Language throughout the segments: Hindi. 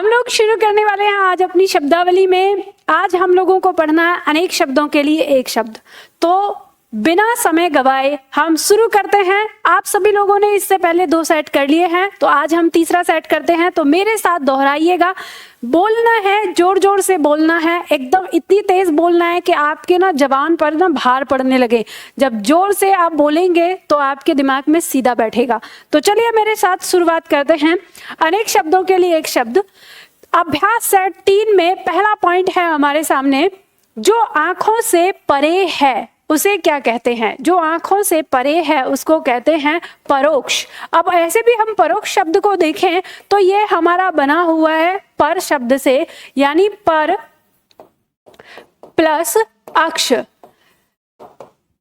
हम लोग शुरू करने वाले हैं आज अपनी शब्दावली में। आज हम लोगों को पढ़ना है अनेक शब्दों के लिए एक शब्द। तो बिना समय गवाए हम शुरू करते हैं। आप सभी लोगों ने इससे पहले 2 सेट कर लिए हैं, तो आज हम तीसरा सेट करते हैं। तो मेरे साथ दोहराइएगा। बोलना है, जोर जोर से बोलना है, एकदम इतनी तेज बोलना है कि आपके ना जबान पर ना भार पड़ने लगे। जब जोर से आप बोलेंगे तो आपके दिमाग में सीधा बैठेगा। तो चलिए मेरे साथ शुरुआत करते हैं। अनेक शब्दों के लिए एक शब्द। अभ्यास सेट 3 में पहला पॉइंट है हमारे सामने, जो आंखों से परे है उसे क्या कहते हैं? जो आंखों से परे है उसको कहते हैं परोक्ष। अब ऐसे भी हम परोक्ष शब्द को देखें तो ये हमारा बना हुआ है पर शब्द से, यानी पर प्लस अक्ष।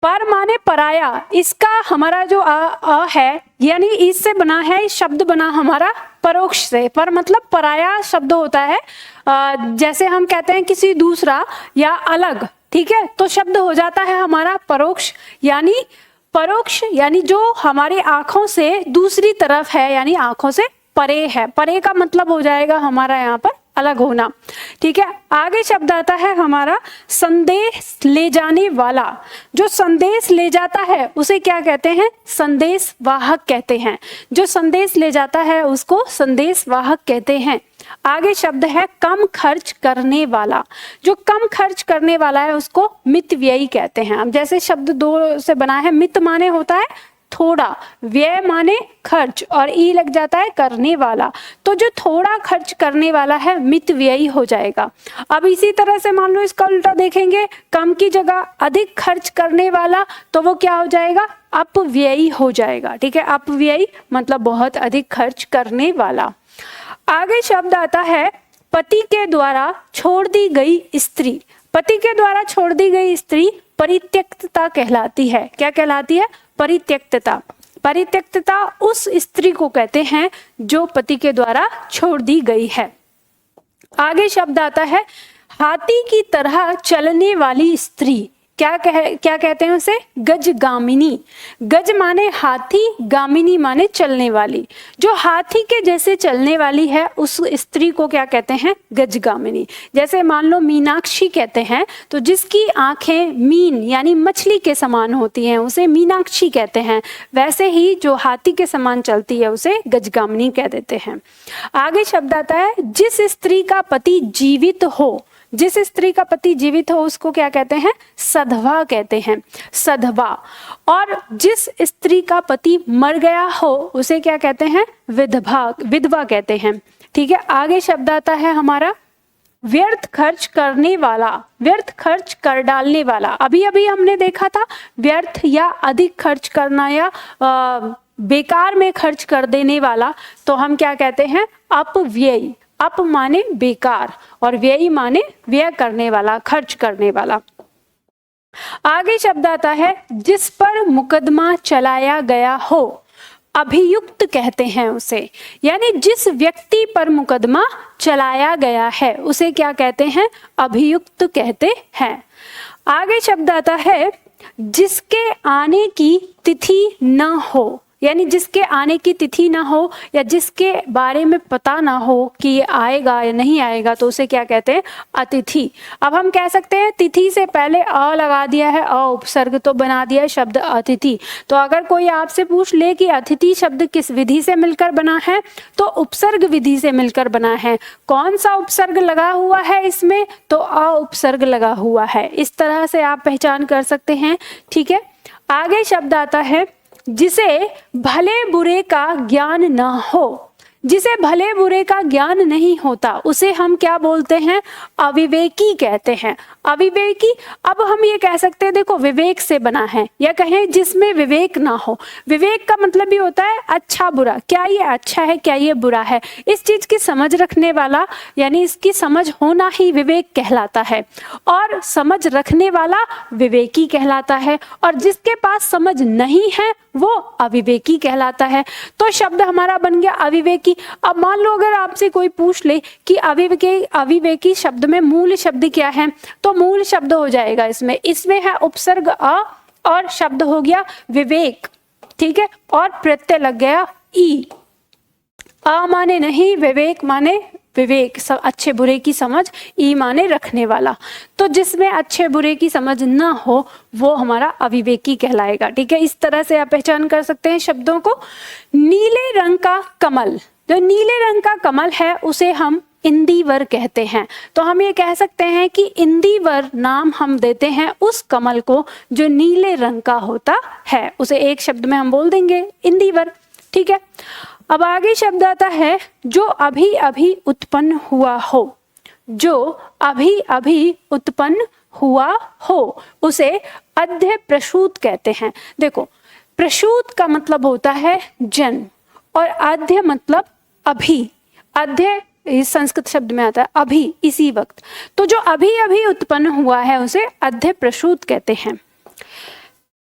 पर माने पराया, इसका हमारा जो अ है यानी इससे बना है, शब्द बना हमारा परोक्ष से। पर मतलब पराया शब्द होता है, जैसे हम कहते हैं किसी दूसरा या अलग, ठीक है, तो शब्द हो जाता है हमारा परोक्ष। यानी परोक्ष यानी जो हमारी आंखों से दूसरी तरफ है, यानी आंखों से परे है। परे का मतलब हो जाएगा हमारा यहाँ पर अलग होना, ठीक है। आगे शब्द आता है हमारा संदेश ले जाने वाला। जो संदेश ले जाता है उसे क्या कहते हैं? संदेश वाहक कहते हैं। जो संदेश ले जाता है उसको संदेश वाहक कहते हैं। आगे शब्द है कम खर्च करने वाला। जो कम खर्च करने वाला है उसको मितव्ययी कहते हैं। अब जैसे शब्द 2 से बना है, मित माने होता है थोड़ा, व्यय माने खर्च, और ई लग जाता है करने वाला। तो जो थोड़ा खर्च करने वाला है मितव्ययी हो जाएगा। अब इसी तरह से मान लो इसका उल्टा देखेंगे, कम की जगह अधिक खर्च करने वाला, तो वो क्या हो जाएगा? अपव्ययी हो जाएगा, ठीक है। अपव्ययी मतलब बहुत अधिक खर्च करने वाला। आगे शब्द आता है पति के द्वारा छोड़ दी गई स्त्री। पति के द्वारा छोड़ दी गई स्त्री परित्यक्तता कहलाती है। क्या कहलाती है? परित्यक्तता। परित्यक्तता उस स्त्री को कहते हैं जो पति के द्वारा छोड़ दी गई है। आगे शब्द आता है हाथी की तरह चलने वाली स्त्री। क्या कहते हैं उसे? गजगामिनी। गज माने हाथी, गामिनी माने चलने वाली। जो हाथी के जैसे चलने वाली है उस स्त्री को क्या कहते हैं? गजगामिनी। जैसे मान लो मीनाक्षी कहते हैं, तो जिसकी आंखें मीन यानी मछली के समान होती हैं उसे मीनाक्षी कहते हैं। वैसे ही जो हाथी के समान चलती है उसे गजगामिनी कह देते हैं। आगे शब्द आता है जिस स्त्री का पति जीवित हो। जिस स्त्री का पति जीवित हो उसको क्या कहते हैं? सधवा कहते हैं। सधवा। और जिस स्त्री का पति मर गया हो उसे क्या कहते हैं? विधवा कहते हैं, ठीक है। आगे शब्द आता है हमारा व्यर्थ खर्च करने वाला। व्यर्थ खर्च कर डालने वाला। अभी अभी हमने देखा था व्यर्थ या अधिक खर्च करना या बेकार में खर्च कर देने वाला, तो हम क्या कहते हैं? अपव्ययी। अप माने बेकार और व्ययी माने व्यय करने वाला, खर्च करने वाला। आगे शब्द आता है जिस पर मुकदमा चलाया गया हो। अभियुक्त कहते हैं उसे, यानी जिस व्यक्ति पर मुकदमा चलाया गया है उसे क्या कहते हैं? अभियुक्त कहते हैं। आगे शब्द आता है जिसके आने की तिथि न हो, यानी जिसके आने की तिथि ना हो या जिसके बारे में पता ना हो कि ये आएगा या नहीं आएगा, तो उसे क्या कहते हैं? अतिथि। अब हम कह सकते हैं तिथि से पहले अ लगा दिया है, अ उपसर्ग, तो बना दिया है शब्द अतिथि। तो अगर कोई आपसे पूछ ले कि अतिथि शब्द किस विधि से मिलकर बना है, तो उपसर्ग विधि से मिलकर बना है। कौन सा उपसर्ग लगा हुआ है इसमें? तो अ उपसर्ग लगा हुआ है। इस तरह से आप पहचान कर सकते हैं, ठीक है। आगे शब्द आता है जिसे भले बुरे का ज्ञान न हो। जिसे भले बुरे का ज्ञान नहीं होता उसे हम क्या बोलते हैं? अविवेकी कहते हैं। अविवेकी। अब हम ये कह सकते हैं देखो विवेक से बना है, या कहें जिसमें विवेक ना हो। विवेक का मतलब भी होता है अच्छा बुरा, क्या ये अच्छा है, क्या ये बुरा है। इस चीज की समझ रखने वाला, यानी इसकी समझ होना ही विवेक कहलाता है। और समझ रखने वाला विवेकी कहलाता है, और जिसके पास समझ नहीं है वो अविवेकी कहलाता है। तो शब्द हमारा बन गया अविवेकी। अब मान लो अगर आपसे कोई पूछ ले कि अविवेकी शब्द में मूल शब्द क्या है, तो मूल शब्द हो जाएगा इसमें है उपसर्ग अ और शब्द हो गया विवेक, ठीक है, और प्रत्यय लग गया ई। अ माने नहीं, विवेक माने विवेक, अच्छे बुरे की समझ, ई माने रखने वाला। तो जिसमें अच्छे बुरे की समझ ना हो वो हमारा अविवेकी कहलाएगा। ठीक है, इस तरह से आप पहचान कर सकते हैं शब्दों को। नीले रंग का कमल, जो नीले रंग का कमल है उसे हम इंदिवर कहते हैं। तो हम ये कह सकते हैं कि इंदिवर नाम हम देते हैं उस कमल को जो नीले रंग का होता है, उसे एक शब्द में हम बोल देंगे इंदिवर। ठीक है, अब आगे शब्द आता है जो अभी अभी उत्पन्न हुआ हो। जो अभी अभी उत्पन्न हुआ हो उसे अद्य प्रसूत कहते हैं। देखो, प्रसूत का मतलब होता है जन्म और अद्य मतलब अभी। अद्य इस संस्कृत शब्द में आता है अभी, इसी वक्त। तो जो अभी अभी उत्पन्न हुआ है उसे अद्य प्रसूत कहते हैं।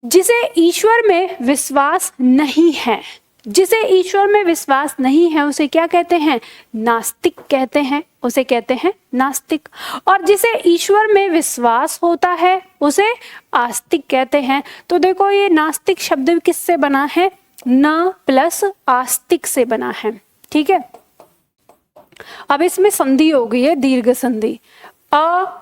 जिसे ईश्वर में विश्वास नहीं है, जिसे ईश्वर में विश्वास नहीं है उसे क्या कहते हैं? नास्तिक कहते हैं, उसे कहते हैं नास्तिक। और जिसे ईश्वर में विश्वास होता है उसे आस्तिक कहते हैं। तो देखो, ये नास्तिक शब्द किससे बना है? न प्लस आस्तिक से बना है। ठीक है, अब इसमें संधि हो गई है, दीर्घ संधि। अ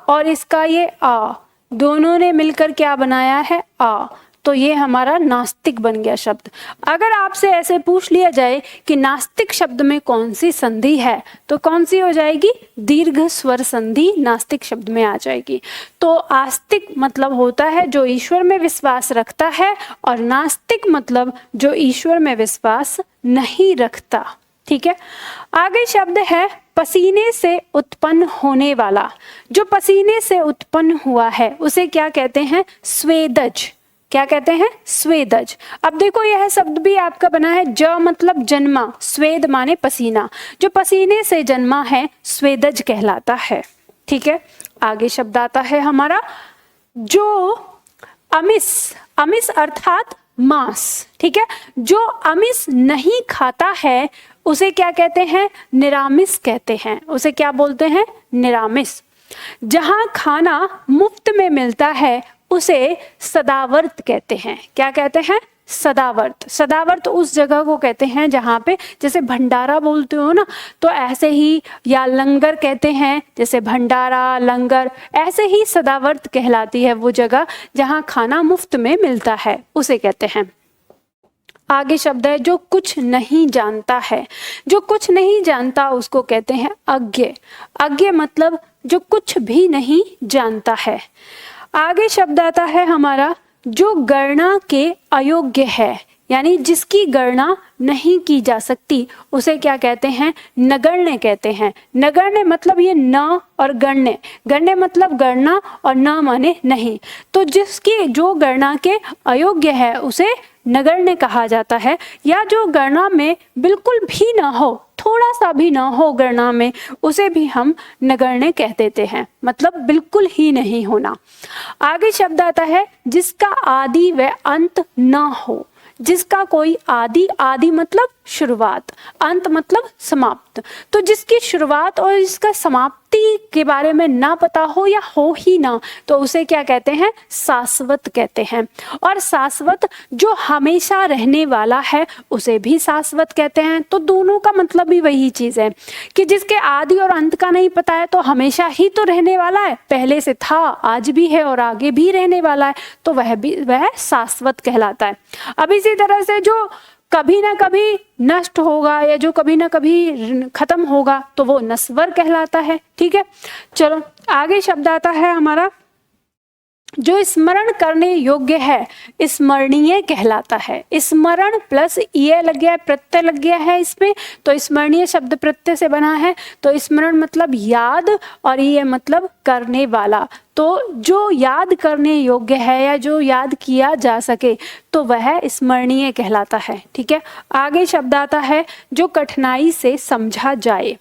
और इसका ये आ दोनों ने मिलकर क्या बनाया है? आ। तो ये हमारा नास्तिक बन गया शब्द। अगर आपसे ऐसे पूछ लिया जाए कि नास्तिक शब्द में कौन सी संधि है, तो कौन सी हो जाएगी? दीर्घ स्वर संधि नास्तिक शब्द में आ जाएगी। तो आस्तिक मतलब होता है जो ईश्वर में विश्वास रखता है, और नास्तिक मतलब जो ईश्वर में विश्वास नहीं रखता। ठीक है, आगे शब्द है पसीने से उत्पन्न होने वाला। जो पसीने से उत्पन्न हुआ है उसे क्या कहते हैं? स्वेदज। क्या कहते हैं? स्वेदज। अब देखो, यह शब्द भी आपका बना है ज मतलब जन्मा, स्वेद माने पसीना। जो पसीने से जन्मा है स्वेदज कहलाता है। ठीक है, आगे शब्द आता है हमारा जो अमिस। अमिस अर्थात मांस। ठीक है, जो अमिस नहीं खाता है उसे क्या कहते हैं? निरामिस कहते हैं। उसे क्या बोलते हैं? निरामिस। जहां खाना मुफ्त में मिलता है उसे सदावर्त कहते हैं। क्या कहते हैं? सदावर्त। सदावर्त उस जगह को कहते हैं जहाँ पे, जैसे भंडारा बोलते हो ना, तो ऐसे ही, या लंगर कहते हैं, जैसे भंडारा लंगर, ऐसे ही सदावर्त कहलाती है वो जगह जहाँ खाना मुफ्त में मिलता है, उसे कहते हैं। आगे शब्द है जो कुछ नहीं जानता है। जो कुछ नहीं जानता उसको कहते हैं अज्ञ। अज्ञ मतलब जो कुछ भी नहीं जानता है। आगे शब्द आता है हमारा जो गणना के अयोग्य है, यानी जिसकी गणना नहीं की जा सकती उसे क्या कहते हैं? नगण्य कहते हैं। नगण्य मतलब ये न और गण्य। गण्य मतलब गणना और न माने नहीं। तो जिसकी जो गणना के अयोग्य है उसे नगण्य कहा जाता है। या जो गणना में बिल्कुल भी ना हो, थोड़ा सा भी ना हो गणना में, उसे भी हम नगण्य कह देते हैं, मतलब बिल्कुल ही नहीं होना। आगे शब्द आता है जिसका आदि व अंत ना हो। जिसका कोई आदि, आदि मतलब शुरुआत, अंत मतलब समाप्त। तो जिसकी शुरुआत और इसका समाप्ति के बारे में ना पता हो या हो ही ना, तो उसे क्या कहते हैं? शाश्वत कहते हैं। और शाश्वत जो हमेशा रहने वाला है उसे भी शाश्वत कहते हैं। तो दोनों का मतलब भी वही चीज है कि जिसके आदि और अंत का नहीं पता है तो हमेशा ही तो रहने वाला है, पहले से था, आज भी है और आगे भी रहने वाला है, तो वह शाश्वत कहलाता है। अब इसी तरह से जो कभी ना कभी नष्ट होगा या जो कभी ना कभी खत्म होगा तो वो नश्वर कहलाता है। ठीक है, चलो आगे शब्द आता है हमारा जो स्मरण करने योग्य है, स्मरणीय कहलाता है। स्मरण प्लस ये लग गया है, प्रत्यय लग गया है इसमें, तो स्मरणीय शब्द प्रत्यय से बना है। तो स्मरण मतलब याद और ये मतलब करने वाला। तो जो याद करने योग्य है या जो याद किया जा सके तो वह स्मरणीय कहलाता है। ठीक है, आगे शब्द आता है जो कठिनाई से समझा जाए।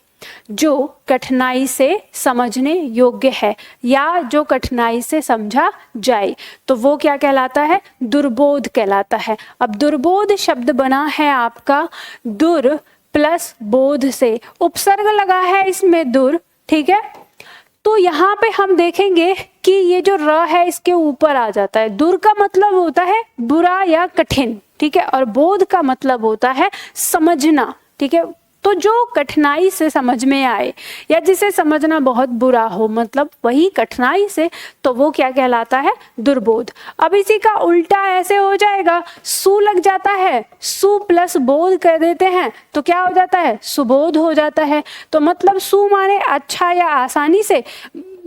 जो कठिनाई से समझने योग्य है या जो कठिनाई से समझा जाए तो वो क्या कहलाता है? दुर्बोध कहलाता है। अब दुर्बोध शब्द बना है आपका दुर प्लस बोध से, उपसर्ग लगा है इसमें दुर। ठीक है, तो यहाँ पे हम देखेंगे कि ये जो र है इसके ऊपर आ जाता है। दुर का मतलब होता है बुरा या कठिन। ठीक है, और बोध का मतलब होता है समझना। ठीक है, तो जो कठिनाई से समझ में आए या जिसे समझना बहुत बुरा हो, मतलब वही कठिनाई से, तो वो क्या कहलाता है? दुर्बोध। अब इसी का उल्टा ऐसे हो जाएगा, सु लग जाता है, सु प्लस बोध कर देते हैं तो क्या हो जाता है? सुबोध हो जाता है। तो मतलब सु माने अच्छा या आसानी से,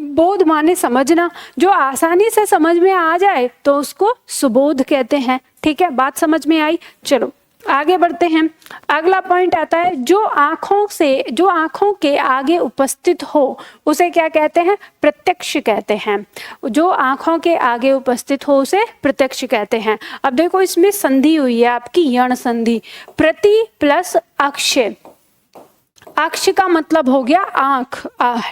बोध माने समझना, जो आसानी से समझ में आ जाए तो उसको सुबोध कहते हैं। ठीक है, बात समझ में आई? चलो आगे बढ़ते हैं। अगला पॉइंट आता है, जो आंखों के आगे उपस्थित हो उसे क्या कहते हैं? प्रत्यक्ष कहते हैं। जो आंखों के आगे उपस्थित हो उसे प्रत्यक्ष कहते हैं। अब देखो इसमें संधि हुई है आपकी, यण संधि, प्रति प्लस अक्ष। अक्ष का मतलब हो गया आंख,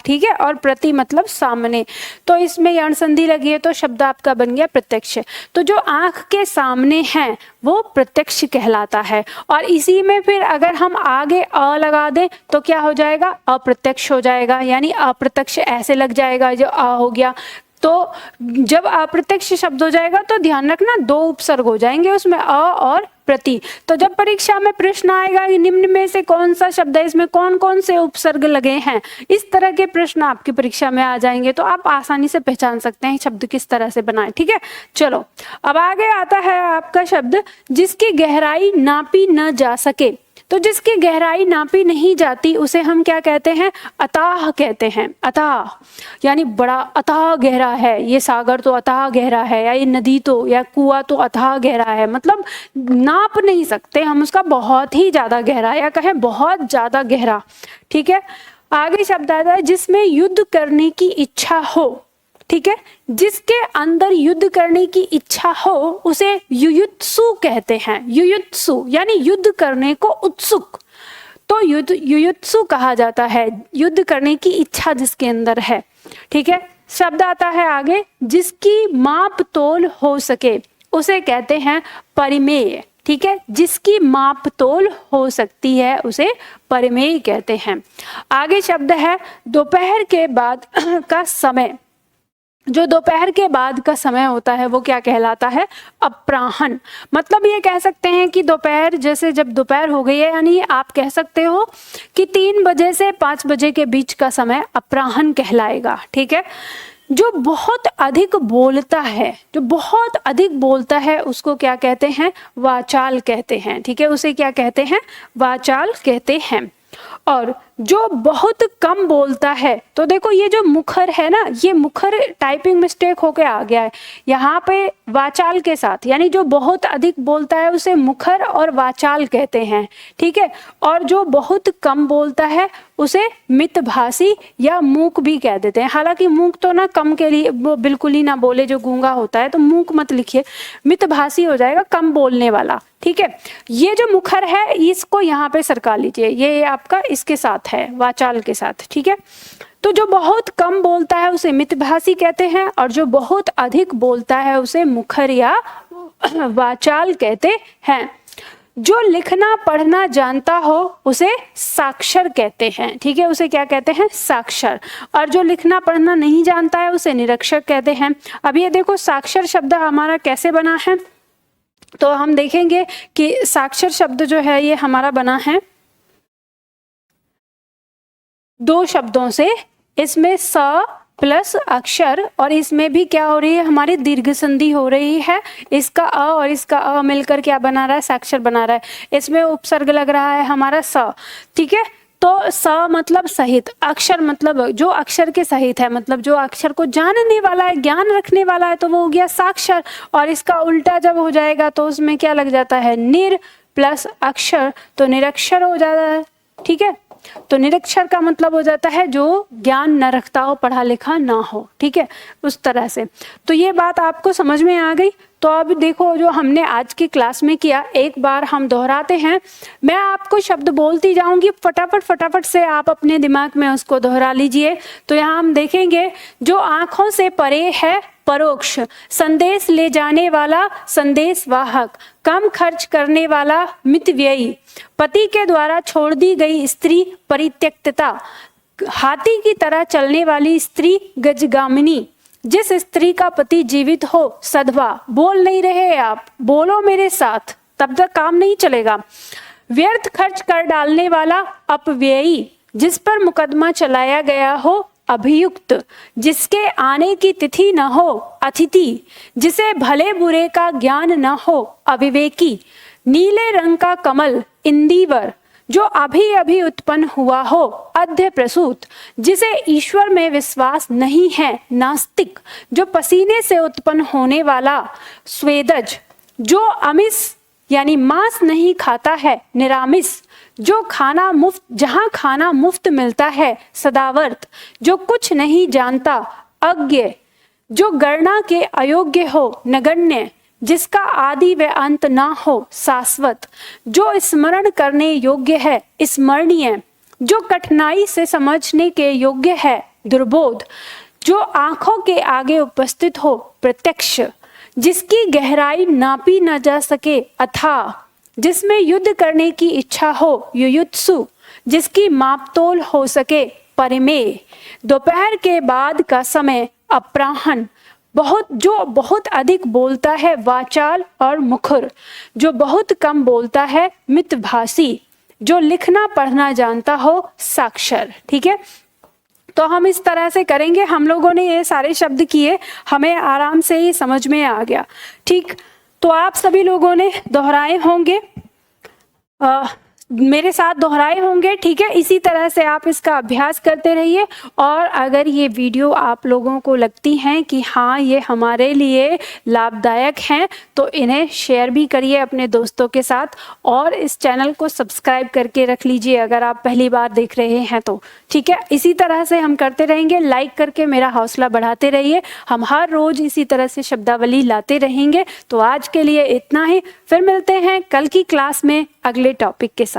ठीक है, और प्रति मतलब सामने, तो इसमें यण संधि लगी है तो शब्द आपका बन गया प्रत्यक्ष। तो जो आंख के सामने है वो प्रत्यक्ष कहलाता है। और इसी में फिर अगर हम आगे अ लगा दें तो क्या हो जाएगा? अप्रत्यक्ष हो जाएगा, यानी अप्रत्यक्ष ऐसे लग जाएगा, जो अ हो गया। तो जब अप्रत्यक्ष शब्द हो जाएगा तो ध्यान रखना दो उपसर्ग हो जाएंगे उसमें, अ और प्रति। तो जब परीक्षा में प्रश्न आएगा कि निम्न में से कौन सा शब्द है, इसमें कौन कौन से उपसर्ग लगे हैं, इस तरह के प्रश्न आपकी परीक्षा में आ जाएंगे, तो आप आसानी से पहचान सकते हैं शब्द किस तरह से बनाए। ठीक है, चलो अब आगे आता है आपका शब्द, जिसकी गहराई नापी न जा सके। तो जिसकी गहराई नापी नहीं जाती उसे हम क्या कहते हैं? अथाह कहते हैं। अथाह यानी बड़ा अथाह गहरा है, ये सागर तो अथाह गहरा है, या ये नदी तो या कुआं तो अथाह गहरा है, मतलब नाप नहीं सकते हम उसका, बहुत ही ज्यादा गहरा, या कहें बहुत ज्यादा गहरा। ठीक है, आगे शब्द आता है, जिसमें युद्ध करने की इच्छा हो। ठीक है, जिसके अंदर युद्ध करने की इच्छा हो उसे युयुत्सु कहते हैं। युयुत्सु यानी युद्ध करने को उत्सुक, तो युयुत्सु कहा जाता है, युद्ध करने की इच्छा जिसके अंदर है। ठीक है, शब्द आता है आगे, जिसकी माप तोल हो सके उसे कहते हैं परिमेय। ठीक है, जिसकी माप तोल हो सकती है उसे परिमेय कहते हैं। आगे शब्द है, दोपहर के बाद का समय। जो दोपहर के बाद का समय होता है वो क्या कहलाता है? अपराह्न। मतलब ये कह सकते हैं कि दोपहर, जैसे जब दोपहर हो गई है, यानी आप कह सकते हो कि 3 बजे से 5 बजे के बीच का समय अपराह्न कहलाएगा। ठीक है, जो बहुत अधिक बोलता है, जो बहुत अधिक बोलता है उसको क्या कहते हैं? वाचाल कहते हैं। ठीक है, उसे क्या कहते हैं? वाचाल कहते हैं। और जो बहुत कम बोलता है, तो देखो ये जो मुखर है ना, ये मुखर टाइपिंग मिस्टेक होके आ गया है यहाँ पे वाचाल के साथ, यानी जो बहुत अधिक बोलता है उसे मुखर और वाचाल कहते हैं। ठीक है, और जो बहुत कम बोलता है उसे मितभाषी या मूक भी कह देते हैं। हालांकि मूक तो ना कम के लिए, वो बिल्कुल ही ना बोले, जो गूंगा होता है, तो मूक मत लिखिए, मितभाषी हो जाएगा, कम बोलने वाला। ठीक है, ये जो मुखर है इसको यहाँ पे सरका लीजिए, ये आपका इसके साथ है, वाचाल के साथ। ठीक है, तो जो बहुत कम बोलता है उसे मितभाषी कहते हैं, और जो बहुत अधिक बोलता है उसे मुखर या वाचाल कहते हैं। जो लिखना पढ़ना जानता हो उसे साक्षर कहते हैं। ठीक है, उसे क्या कहते हैं? साक्षर। और जो लिखना पढ़ना नहीं जानता है उसे निरक्षर कहते हैं। अब ये देखो साक्षर शब्द हमारा कैसे बना है, तो हम देखेंगे कि साक्षर शब्द जो है ये हमारा बना है 2 शब्दों से। इसमें स प्लस अक्षर, और इसमें भी क्या हो रही है? हमारी दीर्घ संधि हो रही है। इसका अ और इसका अ मिलकर क्या बना रहा है? साक्षर बना रहा है। इसमें उपसर्ग लग रहा है हमारा स। ठीक है, तो स मतलब सहित, अक्षर मतलब जो अक्षर के सहित है, मतलब जो अक्षर को जानने वाला है, ज्ञान रखने वाला है, तो वो हो गया साक्षर। और इसका उल्टा जब हो जाएगा तो उसमें क्या लग जाता है? निर प्लस अक्षर, तो निरक्षर हो जाता है। ठीक है, तो निरक्षर का मतलब हो जाता है जो ज्ञान न रखता हो, पढ़ा लिखा ना हो। ठीक है, उस तरह से। तो ये बात आपको समझ में आ गई। तो अब देखो जो हमने आज की क्लास में किया, एक बार हम दोहराते हैं। मैं आपको शब्द बोलती जाऊंगी, फटाफट से आप अपने दिमाग में उसको दोहरा लीजिए। तो यहाँ हम देखेंगे, जो आंखों से परे है परोक्ष, संदेश ले जाने वाला संदेश वाहक, कम खर्च करने वाला मितव्ययी, पति के द्वारा छोड़ दी गई स्त्री परित्यक्तता, हाथी की तरह चलने वाली स्त्री गजगामिनी, जिस स्त्री का पति जीवित हो सधवा। बोल नहीं रहे आप, बोलो मेरे साथ, तब तक काम नहीं चलेगा। व्यर्थ खर्च कर डालने वाला, अपव्ययी, जिस पर मुकदमा चलाया गया हो, अभियुक्त, जिसके आने की तिथि न हो, अतिथि, जिसे भले बुरे का ज्ञान न हो, अविवेकी, नीले रंग का कमल, इंदिवर, जो अभी अभी उत्पन्न हुआ हो, अध्य प्रसूत, जिसे ईश्वर में विश्वास नहीं है, नास्तिक, जो पसीने से उत्पन्न होने वाला, स्वेदज, जो अमिस यानी मांस नहीं खाता है, निरामिस, जो खाना मुफ्त, जहां खाना मुफ्त मिलता है, सदावर्त, जो कुछ नहीं जानता, अज्ञ, जो गणना के अयोग्य हो, नगण्य, जिसका आदि व अंत ना हो, शाश्वत, जो स्मरण करने योग्य है, स्मरणीय, जो कठिनाई से समझने के योग्य है, दुर्बोध, जो आंखों के आगे उपस्थित हो, प्रत्यक्ष, जिसकी गहराई नापी न जा सके, अथाह, जिसमें युद्ध करने की इच्छा हो, युयुत्सु, जिसकी मापतोल हो सके, परिमेय, दोपहर के बाद का समय, अपराह्न, जो बहुत अधिक बोलता है, वाचाल और मुखर, जो बहुत कम बोलता है, मितभाषी, जो लिखना पढ़ना जानता हो, साक्षर। ठीक है, तो हम इस तरह से करेंगे। हम लोगों ने ये सारे शब्द किए, हमें आराम से ही समझ में आ गया। ठीक, तो आप सभी लोगों ने दोहराए होंगे, मेरे साथ दोहराए होंगे। ठीक है, इसी तरह से आप इसका अभ्यास करते रहिए। और अगर ये वीडियो आप लोगों को लगती हैं कि हाँ ये हमारे लिए लाभदायक हैं, तो इन्हें शेयर भी करिए अपने दोस्तों के साथ, और इस चैनल को सब्सक्राइब करके रख लीजिए अगर आप पहली बार देख रहे हैं तो। ठीक है, इसी तरह से हम करते रहेंगे। लाइक करके मेरा हौसला बढ़ाते रहिए। हम हर रोज इसी तरह से शब्दावली लाते रहेंगे। तो आज के लिए इतना ही, फिर मिलते हैं कल की क्लास में अगले टॉपिक के साथ।